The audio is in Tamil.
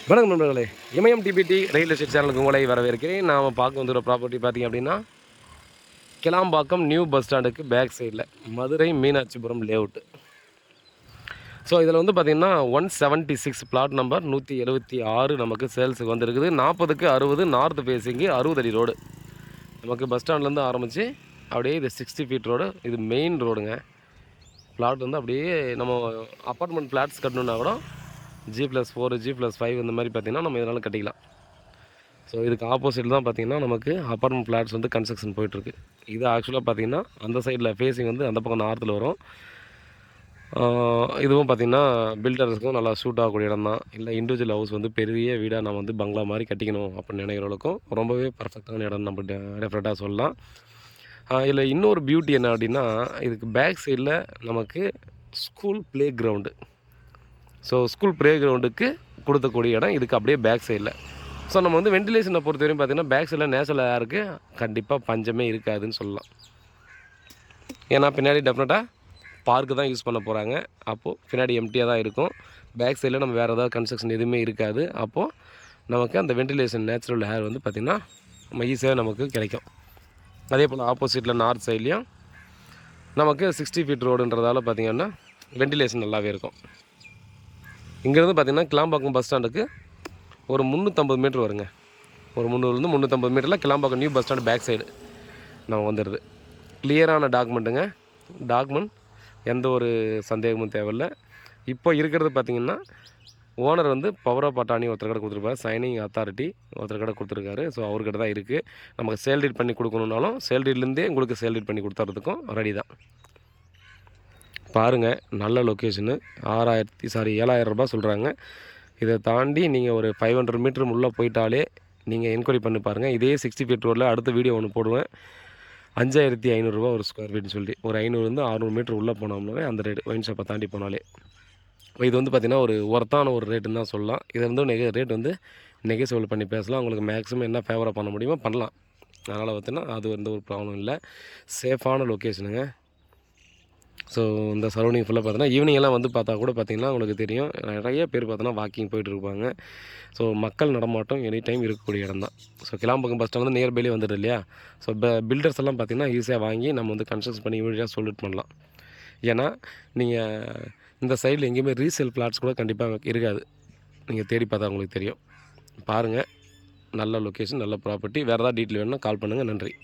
வணக்கம் நண்பர்களே, இமயம் டிபிடி ரியல் எஸ்டேட் சேனலுக்கு உங்களை வரவேற்கிறேன். நாம் பார்க்க வந்துள்ள ப்ராப்பர்ட்டி பார்த்திங்க அப்படின்னா, கிளாம்பாக்கம் நியூ பஸ் ஸ்டாண்டுக்கு பேக் சைடில் மதுரை மீனாட்சிபுரம் லேஅவுட்டு. ஸோ இதில் வந்து பார்த்திங்கன்னா 176 பிளாட் நம்பர் 176 நமக்கு சேல்ஸுக்கு வந்துருக்குது. 40க்கு 60 நார்த் ஃபேஸிங்கு 60 அடி ரோடு. நமக்கு பஸ் ஸ்டாண்ட்லேருந்து ஆரம்பித்து அப்படியே இது 60 ஃபீட் ரோடு. இது மெயின் ரோடுங்க. பிளாட் வந்து அப்படியே நம்ம அப்பார்ட்மெண்ட் ஃப்ளாட்ஸ் கட்டணுன்னா கூட G+4 G+5 இந்த மாதிரி பார்த்திங்கன்னா நம்ம இதனால் கட்டிக்கலாம். ஸோ இதுக்கு ஆப்போசிட் தான் பார்த்திங்கன்னா நமக்கு அப்பார்ட்மெண்ட் ஃப்ளாட்ஸ் வந்து கன்ஸ்ட்ரக்ஷன் போயிட்டுருக்கு. இது ஆக்சுவலாக பார்த்திங்கன்னா அந்த சைடில் ஃபேஸிங் வந்து அந்த பக்கம் நார்த்தில் வரும். இதுவும் பார்த்திங்கன்னா பில்டர்ஸுக்கும் நல்லா சூட் ஆகக்கூடிய இடம் தான். இல்லை இண்டிவிஜுவல் ஹவுஸ் வந்து பெரிய வீடாக நம்ம வந்து பங்களா மாதிரி கட்டிக்கணும் அப்படின்னு நினைக்கிறவங்களுக்கும் ரொம்பவே பர்ஃபெக்டான இடம் நம்ம டெஃபினட்டாக சொல்லலாம். இதில் இன்னொரு பியூட்டி என்ன அப்படின்னா, இதுக்கு பேக் சைடில் நமக்கு school play ground. So school play கிரவுண்டுக்கு கொடுக்கக்கூடிய இடம் இதுக்கு அப்படியே பேக் சைடில். ஸோ நம்ம வந்து வென்டிலேஷனை பொறுத்த வரையும் பார்த்திங்கன்னா பேக் சைடில் நேச்சுரல் ஏருக்கு கண்டிப்பாக பஞ்சமே இருக்காதுன்னு சொல்லலாம். ஏன்னா பின்னாடி டெஃபினட்டாக பார்க்கு தான் யூஸ் பண்ண போகிறாங்க. அப்போது பின்னாடி எம்டியாக தான் இருக்கும். பேக் சைடில் நம்ம வேறு ஏதாவது கன்ஸ்ட்ரக்ஷன் எதுவுமே இருக்காது. அப்போது நமக்கு அந்த வென்டிலேஷன் நேச்சுரல் ஏர் வந்து பார்த்திங்கன்னா நம்ம ஈஸியாக நமக்கு கிடைக்கும். அதே போல் ஆப்போசிட்டில் நார்த் சைட்லேயும் நமக்கு 60 ஃபீட் ரோடுன்றதால பார்த்திங்கன்னா வென்டிலேஷன் நல்லாவே இருக்கும். இங்கேருந்து பார்த்திங்கன்னா கிளாம்பாக்கம் பஸ் ஸ்டாண்டுக்கு ஒரு 350 மீட்டர் வருங்க. ஒரு 300லேருந்து 350 மீட்டரில் Kilambakkam new bus stand back side நம்ம வந்துடுது. கிளியரான டாக்குமெண்ட்டுங்க. டாக்குமெண்ட் எந்த ஒரு சந்தேகமும் தேவையில்லை. இப்போ இருக்கிறது பார்த்திங்கன்னா ஓனர் வந்து பவர் ஆஃப் அட்டார்னி ஒருத்தர் கடை கொடுத்துருப்பாரு. சைனிங் அத்தாரிட்டி ஒருத்தர் கடை கொடுத்துருக்காரு. ஸோ அவர்கிட்ட தான் இருக்குது. நமக்கு சேல் டீட் பண்ணி கொடுக்கணுன்னாலும் சேல் டீட்லேருந்தே உங்களுக்கு சேல் டீட் பண்ணி கொடுத்துறதுக்கும் ரெடி தான். பாருங்கள், நல்ல லொக்கேஷனு. 7,000 ரூபா சொல்கிறாங்க. இதை தாண்டி நீங்கள் ஒரு 500 மீட்டர் உள்ளே போயிட்டாலே நீங்கள் என்கொயரி பண்ணி பாருங்கள். இதே 60 ஃபீட் ரோடில் அடுத்த வீடியோ ஒன்று போடுவேன். 5,500 ரூபா ஒரு ஸ்கொயர் ஃபீட்னு சொல்லி ஒரு 500லேருந்து 600 மீட்டர் உள்ளே போனோம்னாவே அந்த ரேட் ஒயின் ஷாப்பை தாண்டி போனாலே இது வந்து பார்த்திங்கன்னா ஒரு ஒர்த்தான ஒரு ரேட்டுன்னு தான் சொல்லலாம். இதை வந்து ரேட் வந்து நெகோசியபிள் பண்ணி பேசலாம். உங்களுக்கு மேக்ஸிமம் என்ன ஃபேவராக பண்ண முடியுமோ பண்ணலாம். அதனால் பார்த்திங்கன்னா அது எந்த ஒரு ப்ராப்ளம் இல்லை. சேஃபான லொக்கேஷனுங்க. ஸோ இந்த சரௌண்டிங் ஃபுல்லாக பார்த்தோன்னா ஈவினிங்கெல்லாம் வந்து பார்த்தா கூட பார்த்திங்கன்னா உங்களுக்கு தெரியும், நிறைய பேர் பார்த்தோன்னா வாக்கிங் போயிட்டு இருப்பாங்க. ஸோ மக்கள் நடமாட்டம் எனி டைம் இருக்கக்கூடிய இடம் தான். ஸோ கிளாம்பாக்கம் பஸ் ஸ்டாண்ட் வந்து நியர்பைலே வந்துடுது இல்லையா. ஸோ பில்டர்ஸ் எல்லாம் பார்த்திங்கன்னா ஈஸியாக வாங்கி நம்ம வந்து கன்ஸ்ட்ரக்ஷன் பண்ணி இமீடியட்டாக சொல்லிட்டு பண்ணலாம். ஏன்னா நீங்கள் இந்த சைடில் எங்கேயுமே ரீசேல் ஃப்ளாட்ஸ் கூட கண்டிப்பாக இருக்காது. நீங்கள் தேடி பார்த்தா உங்களுக்கு தெரியும். பாருங்கள், நல்ல லொக்கேஷன், நல்ல ப்ராப்பர்ட்டி. வேறு ஏதாவது டீட்டெயில் வேணும்னா கால் பண்ணுங்கள். நன்றி.